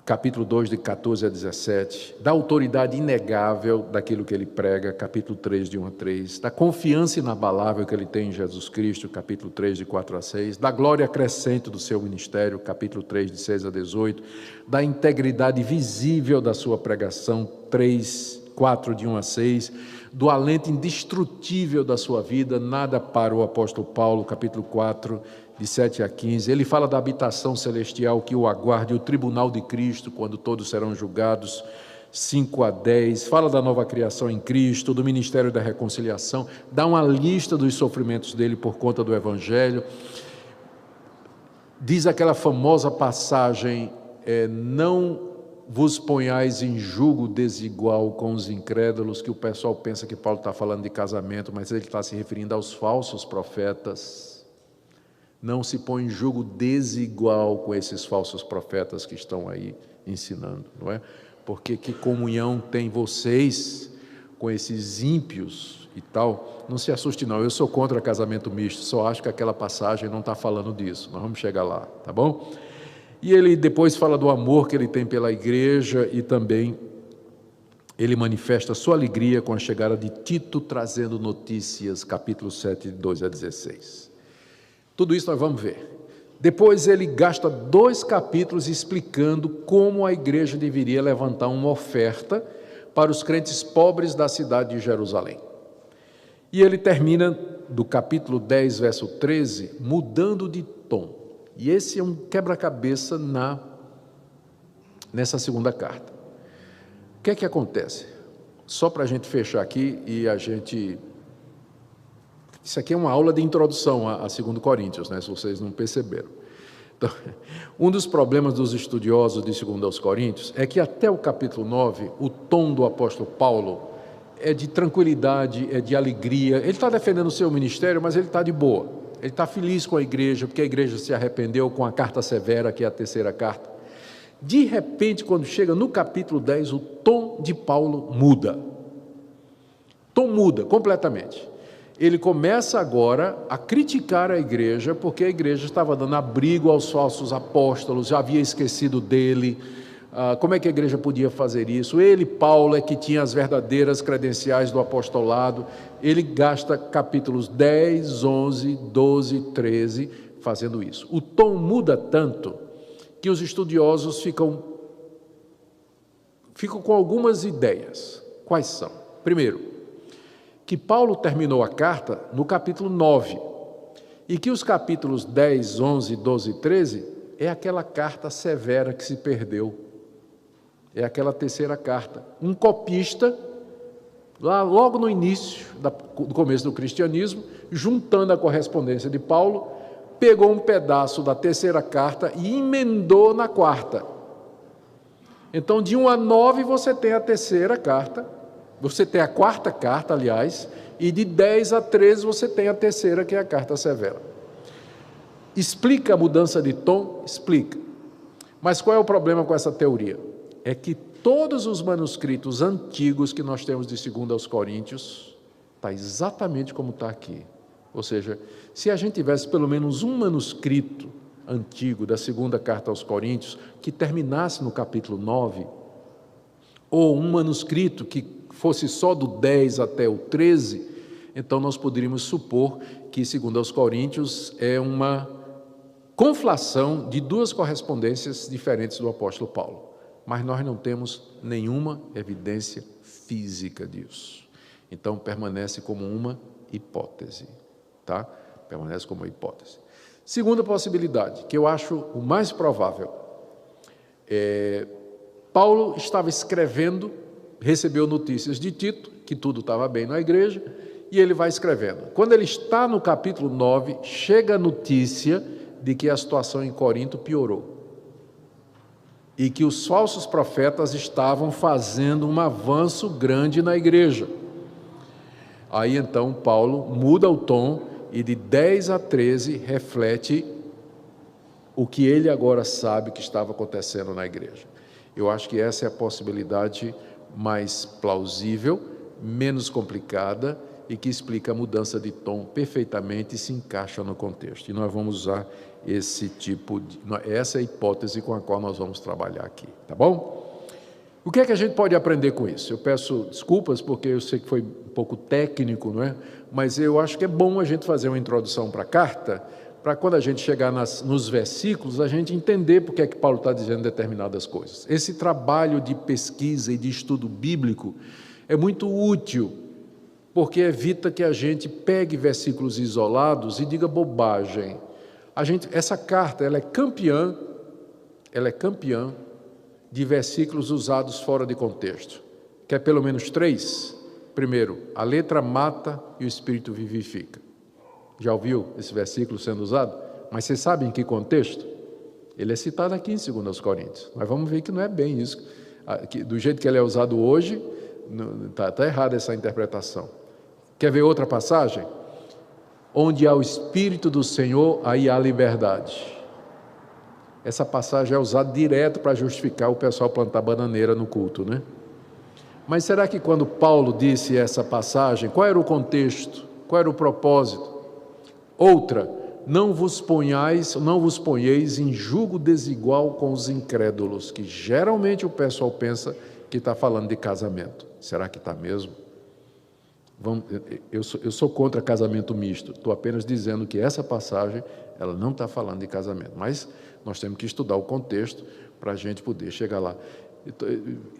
[SPEAKER 1] capítulo 2, de 14 a 17, da autoridade inegável daquilo que ele prega, capítulo 3, de 1 a 3, da confiança inabalável que ele tem em Jesus Cristo, capítulo 3, de 4 a 6, da glória crescente do seu ministério, capítulo 3, de 6 a 18, da integridade visível da sua pregação, 4, de 1 a 6, do alento indestrutível da sua vida, nada para o apóstolo Paulo, capítulo 4, de 7 a 15, ele fala da habitação celestial que o aguarde, o tribunal de Cristo, quando todos serão julgados, 5 a 10, fala da nova criação em Cristo, do ministério da reconciliação, dá uma lista dos sofrimentos dele por conta do Evangelho, diz aquela famosa passagem, não vos ponhais em julgo desigual com os incrédulos, que o pessoal pensa que Paulo está falando de casamento, mas ele está se referindo aos falsos profetas. Não se põe em julgo desigual com esses falsos profetas que estão aí ensinando, não é? Porque que comunhão tem vocês com esses ímpios e tal? Não se assuste não, eu sou contra casamento misto, só acho que aquela passagem não está falando disso, nós vamos chegar lá, tá bom? E ele depois fala do amor que ele tem pela igreja e também ele manifesta sua alegria com a chegada de Tito, trazendo notícias, capítulo 7, de 2 a 16. Tudo isso nós vamos ver. Depois ele gasta 2 capítulos explicando como a igreja deveria levantar uma oferta para os crentes pobres da cidade de Jerusalém. E ele termina do capítulo 10, verso 13, mudando de tom. E esse é um quebra-cabeça nessa segunda carta. O que é que acontece? Só para a gente fechar aqui e a gente... Isso aqui é uma aula de introdução a 2 Coríntios, né, se vocês não perceberam. Então, um dos problemas dos estudiosos de 2 aos Coríntios é que até o capítulo 9, o tom do apóstolo Paulo é de tranquilidade, é de alegria. Ele está defendendo o seu ministério, mas ele está de boa. Ele está feliz com a igreja, porque a igreja se arrependeu com a carta severa, que é a terceira carta. De repente, quando chega no capítulo 10, o tom de Paulo muda. O tom muda completamente. Ele começa agora a criticar a igreja, porque a igreja estava dando abrigo aos falsos apóstolos, já havia esquecido dele, como é que a igreja podia fazer isso. Ele, Paulo, é que tinha as verdadeiras credenciais do apostolado. Ele gasta capítulos 10, 11, 12, 13 fazendo isso. O tom muda tanto que os estudiosos ficam com algumas ideias. Quais são? Primeiro, que Paulo terminou a carta no capítulo 9, e que os capítulos 10, 11, 12 e 13 é aquela carta severa que se perdeu. É aquela terceira carta. Um copista, lá logo no início do começo do cristianismo, juntando a correspondência de Paulo, pegou um pedaço da terceira carta e emendou na quarta. Então, de 1 a 9, você tem a terceira carta, você tem a quarta carta, aliás, e de 10 a 13 você tem a terceira, que é a carta severa. Explica a mudança de tom? Explica. Mas qual é o problema com essa teoria? É que todos os manuscritos antigos que nós temos de 2 aos Coríntios, está exatamente como está aqui. Ou seja, se a gente tivesse pelo menos um manuscrito antigo da segunda carta aos Coríntios, que terminasse no capítulo 9, ou um manuscrito que fosse só do 10 até o 13, então nós poderíamos supor que 2 aos Coríntios é uma conflação de duas correspondências diferentes do apóstolo Paulo. Mas nós não temos nenhuma evidência física disso. Então, permanece como uma hipótese, tá? Permanece como uma hipótese. Segunda possibilidade, que eu acho o mais provável, Paulo estava escrevendo, recebeu notícias de Tito, que tudo estava bem na igreja, e ele vai escrevendo. Quando ele está no capítulo 9, chega a notícia de que a situação em Corinto piorou, e que os falsos profetas estavam fazendo um avanço grande na igreja. Aí então Paulo muda o tom e de 10 a 13 reflete o que ele agora sabe que estava acontecendo na igreja. Eu acho que essa é a possibilidade mais plausível, menos complicada e que explica a mudança de tom perfeitamente e se encaixa no contexto. E nós vamos usar essa é a hipótese com a qual nós vamos trabalhar aqui, tá bom? O que é que a gente pode aprender com isso? Eu peço desculpas porque eu sei que foi um pouco técnico, não é? Mas eu acho que é bom a gente fazer uma introdução para a carta, para quando a gente chegar nos versículos, a gente entender porque é que Paulo está dizendo determinadas coisas. Esse trabalho de pesquisa e de estudo bíblico é muito útil, porque evita que a gente pegue versículos isolados e diga bobagem. Essa carta ela é campeã de versículos usados fora de contexto. Quer pelo menos 3? Primeiro, a letra mata e o espírito vivifica. Já ouviu esse versículo sendo usado? Mas você sabe em que contexto? Ele é citado aqui em 2 aos Coríntios. Mas vamos ver que não é bem isso. Do jeito que ele é usado hoje, está errada essa interpretação. Quer ver outra passagem? Onde há o Espírito do Senhor, aí há liberdade. Essa passagem é usada direto para justificar o pessoal plantar bananeira no culto, né? Mas será que quando Paulo disse essa passagem, qual era o contexto? Qual era o propósito? Outra, não vos ponheis em julgo desigual com os incrédulos, que geralmente o pessoal pensa que está falando de casamento. Será que está mesmo? Eu sou contra casamento misto, estou apenas dizendo que essa passagem ela não está falando de casamento, mas nós temos que estudar o contexto para a gente poder chegar lá.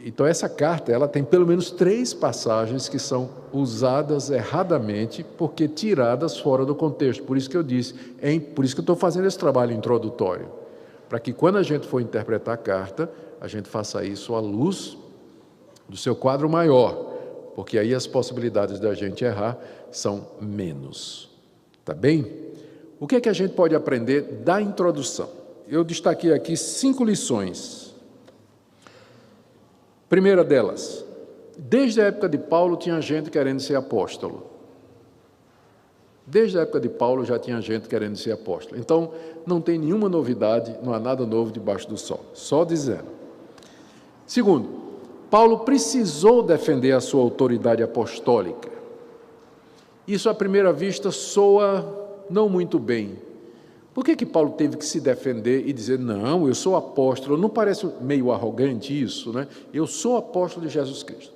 [SPEAKER 1] Então essa carta ela tem pelo menos 3 passagens que são usadas erradamente porque tiradas fora do contexto. Por isso que eu disse, por isso que eu estou fazendo esse trabalho introdutório, para que quando a gente for interpretar a carta, a gente faça isso à luz do seu quadro maior, porque aí as possibilidades da gente errar são menos. Tá bem? O que é que a gente pode aprender da introdução? Eu destaquei aqui 5 lições. Primeira delas, desde a época de Paulo tinha gente querendo ser apóstolo. Desde a época de Paulo já tinha gente querendo ser apóstolo. Então, não tem nenhuma novidade, não há nada novo debaixo do sol. Só dizendo. Segundo, Paulo precisou defender a sua autoridade apostólica. Isso, à primeira vista, soa não muito bem, Por que Paulo teve que se defender e dizer, não, eu sou apóstolo? Não parece meio arrogante isso, né? Eu sou apóstolo de Jesus Cristo.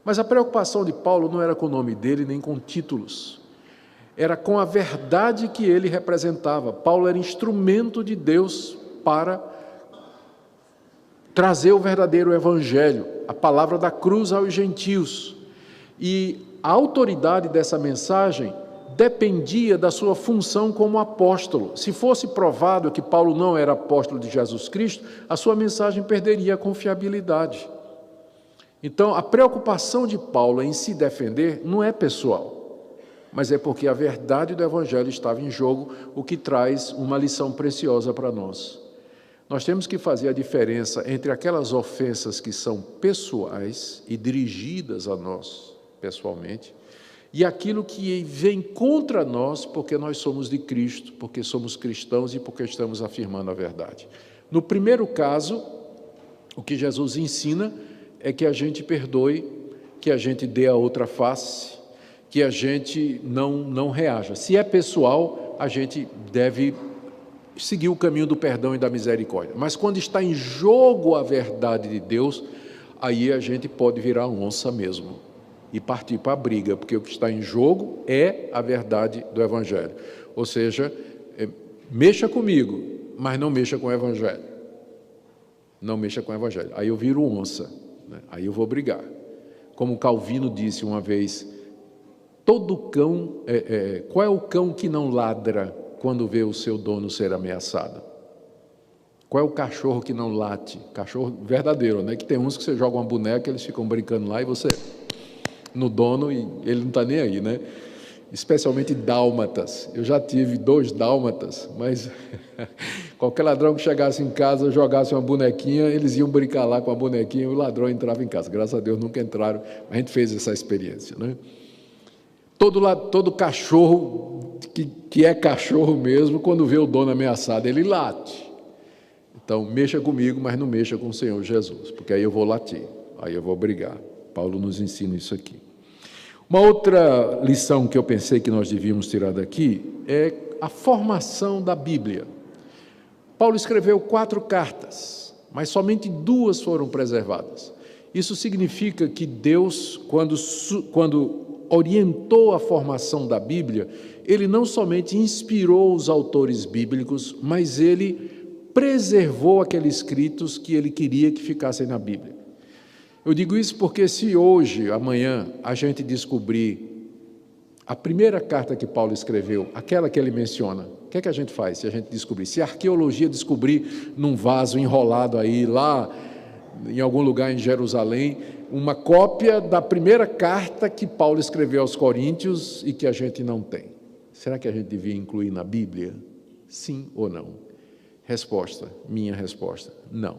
[SPEAKER 1] Mas a preocupação de Paulo não era com o nome dele, nem com títulos. Era com a verdade que ele representava. Paulo era instrumento de Deus para trazer o verdadeiro evangelho, a palavra da cruz aos gentios. E a autoridade dessa mensagem dependia da sua função como apóstolo. Se fosse provado que Paulo não era apóstolo de Jesus Cristo, a sua mensagem perderia a confiabilidade. Então, a preocupação de Paulo em se defender não é pessoal, mas é porque a verdade do Evangelho estava em jogo, o que traz uma lição preciosa para nós. Nós temos que fazer a diferença entre aquelas ofensas que são pessoais e dirigidas a nós pessoalmente, e aquilo que vem contra nós porque nós somos de Cristo, porque somos cristãos e porque estamos afirmando a verdade. No primeiro caso, o que Jesus ensina é que a gente perdoe, que a gente dê a outra face, que a gente não reaja. Se é pessoal, a gente deve seguir o caminho do perdão e da misericórdia. Mas quando está em jogo a verdade de Deus, aí a gente pode virar onça mesmo e partir para a briga, porque o que está em jogo é a verdade do Evangelho. Ou seja, mexa comigo, mas não mexa com o Evangelho. Não mexa com o Evangelho. Aí eu viro onça, né? Aí eu vou brigar. Como Calvino disse uma vez, todo cão, qual é o cão que não ladra quando vê o seu dono ser ameaçado? Qual é o cachorro que não late? Cachorro verdadeiro, né? Que tem uns que você joga uma boneca, eles ficam brincando lá e você no dono e ele não está nem aí, né? Especialmente dálmatas. Eu já tive 2 dálmatas, mas qualquer ladrão que chegasse em casa, jogasse uma bonequinha, eles iam brincar lá com a bonequinha e o ladrão entrava em casa. Graças a Deus nunca entraram, mas a gente fez essa experiência, né? Todo cachorro que é cachorro mesmo, quando vê o dono ameaçado, ele late. Então, mexa comigo, mas não mexa com o Senhor Jesus, porque aí eu vou latir, aí eu vou brigar. Paulo nos ensina isso aqui. Uma outra lição que eu pensei que nós devíamos tirar daqui é a formação da Bíblia. Paulo escreveu 4 cartas, mas somente 2 foram preservadas. Isso significa que Deus, quando orientou a formação da Bíblia, ele não somente inspirou os autores bíblicos, mas ele preservou aqueles escritos que ele queria que ficassem na Bíblia. Eu digo isso porque se hoje, amanhã, a gente descobrir a primeira carta que Paulo escreveu, aquela que ele menciona, o que é que a gente faz se a gente descobrir? Se a arqueologia descobrir num vaso enrolado aí, lá em algum lugar em Jerusalém, uma cópia da primeira carta que Paulo escreveu aos Coríntios e que a gente não tem, será que a gente devia incluir na Bíblia? Sim ou não? Resposta, minha resposta, não.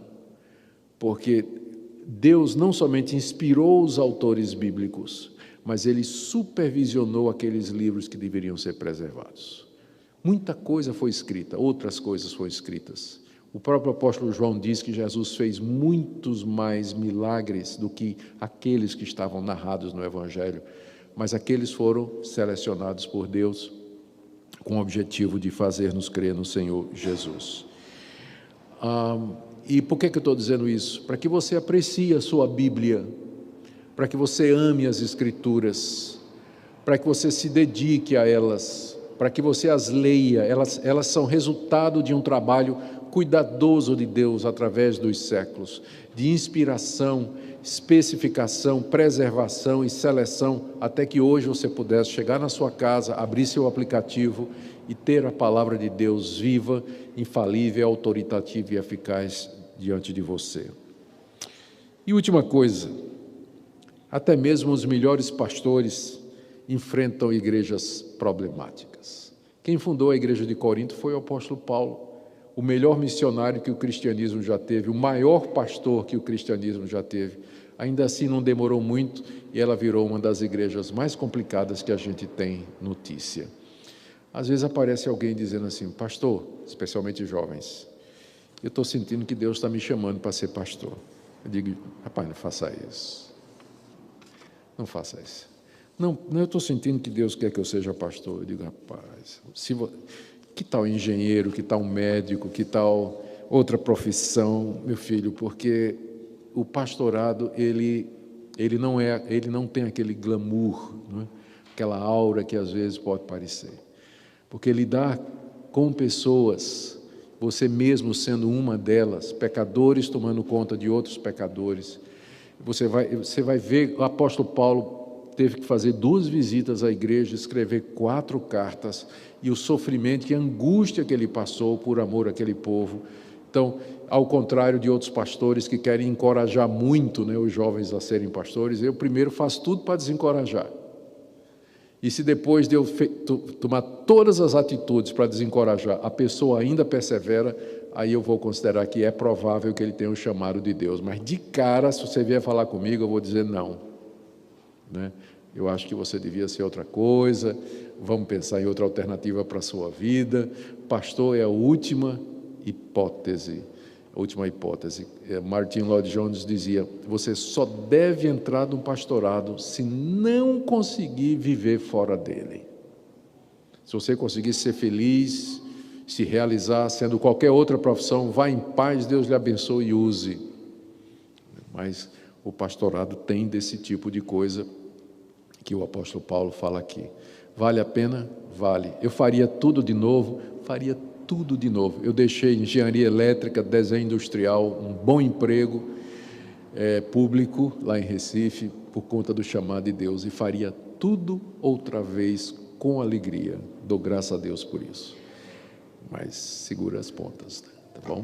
[SPEAKER 1] Porque Deus não somente inspirou os autores bíblicos, mas ele supervisionou aqueles livros que deveriam ser preservados. Muita coisa foi escrita, outras coisas foram escritas. O próprio apóstolo João diz que Jesus fez muitos mais milagres do que aqueles que estavam narrados no Evangelho, mas aqueles foram selecionados por Deus com o objetivo de fazer-nos crer no Senhor Jesus. E por que eu estou dizendo isso? Para que você aprecie a sua Bíblia, para que você ame as Escrituras, para que você se dedique a elas, para que você as leia. Elas são resultado de um trabalho cuidadoso de Deus através dos séculos, de inspiração, especificação, preservação e seleção, até que hoje você pudesse chegar na sua casa, abrir seu aplicativo e ter a palavra de Deus viva, infalível, autoritativa e eficaz diante de você. E última coisa, até mesmo os melhores pastores enfrentam igrejas problemáticas. Quem fundou a igreja de Corinto foi o apóstolo Paulo, o melhor missionário que o cristianismo já teve, o maior pastor que o cristianismo já teve. Ainda assim não demorou muito e ela virou uma das igrejas mais complicadas que a gente tem notícia. Às vezes aparece alguém dizendo assim, pastor, especialmente jovens, eu estou sentindo que Deus está me chamando para ser pastor. Eu digo, rapaz, não faça isso. Não faça isso. Não, eu estou sentindo que Deus quer que eu seja pastor. Eu digo, rapaz, Que tal engenheiro, que tal médico, que tal outra profissão, meu filho? Porque o pastorado, ele não tem aquele glamour, não é? Aquela aura que às vezes pode parecer. Porque lidar com pessoas, você mesmo sendo uma delas, pecadores tomando conta de outros pecadores, você vai ver, o apóstolo Paulo teve que fazer 2 visitas à igreja, escrever 4 cartas, e o sofrimento e a angústia que ele passou por amor àquele povo. Então, ao contrário de outros pastores que querem encorajar muito, né, os jovens a serem pastores, eu primeiro faço tudo para desencorajar. E se depois de eu tomar todas as atitudes para desencorajar, a pessoa ainda persevera, aí eu vou considerar que é provável que ele tenha o chamado de Deus. Mas de cara, se você vier falar comigo, eu vou dizer não, né? Eu acho que você devia ser outra coisa, vamos pensar em outra alternativa para a sua vida. Pastor é a última hipótese. Martin Lloyd-Jones dizia: você só deve entrar num pastorado se não conseguir viver fora dele. Se você conseguir ser feliz, se realizar sendo qualquer outra profissão, vá em paz, Deus lhe abençoe e use. Mas o pastorado tem desse tipo de coisa que o apóstolo Paulo fala aqui. Vale a pena? Vale. Eu faria tudo de novo? Faria tudo de novo. Eu deixei engenharia elétrica, desenho industrial, um bom emprego público lá em Recife, por conta do chamado de Deus, e faria tudo outra vez com alegria. Dou graças a Deus por isso. Mas segura as pontas, tá bom?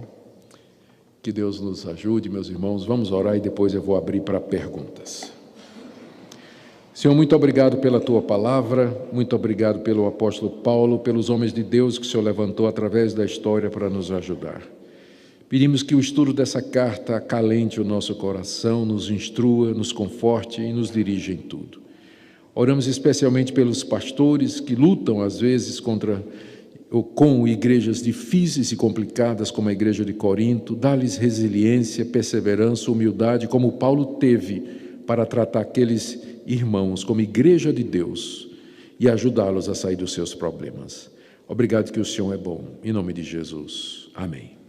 [SPEAKER 1] Que Deus nos ajude, meus irmãos. Vamos orar e depois eu vou abrir para perguntas. Senhor, muito obrigado pela Tua palavra, muito obrigado pelo apóstolo Paulo, pelos homens de Deus que o Senhor levantou através da história para nos ajudar. Pedimos que o estudo dessa carta acalente o nosso coração, nos instrua, nos conforte e nos dirija em tudo. Oramos especialmente pelos pastores que lutam às vezes com igrejas difíceis e complicadas como a igreja de Corinto. Dá-lhes resiliência, perseverança, humildade, como Paulo teve para tratar aqueles irmãos como igreja de Deus e ajudá-los a sair dos seus problemas. Obrigado que o Senhor é bom. Em nome de Jesus. Amém.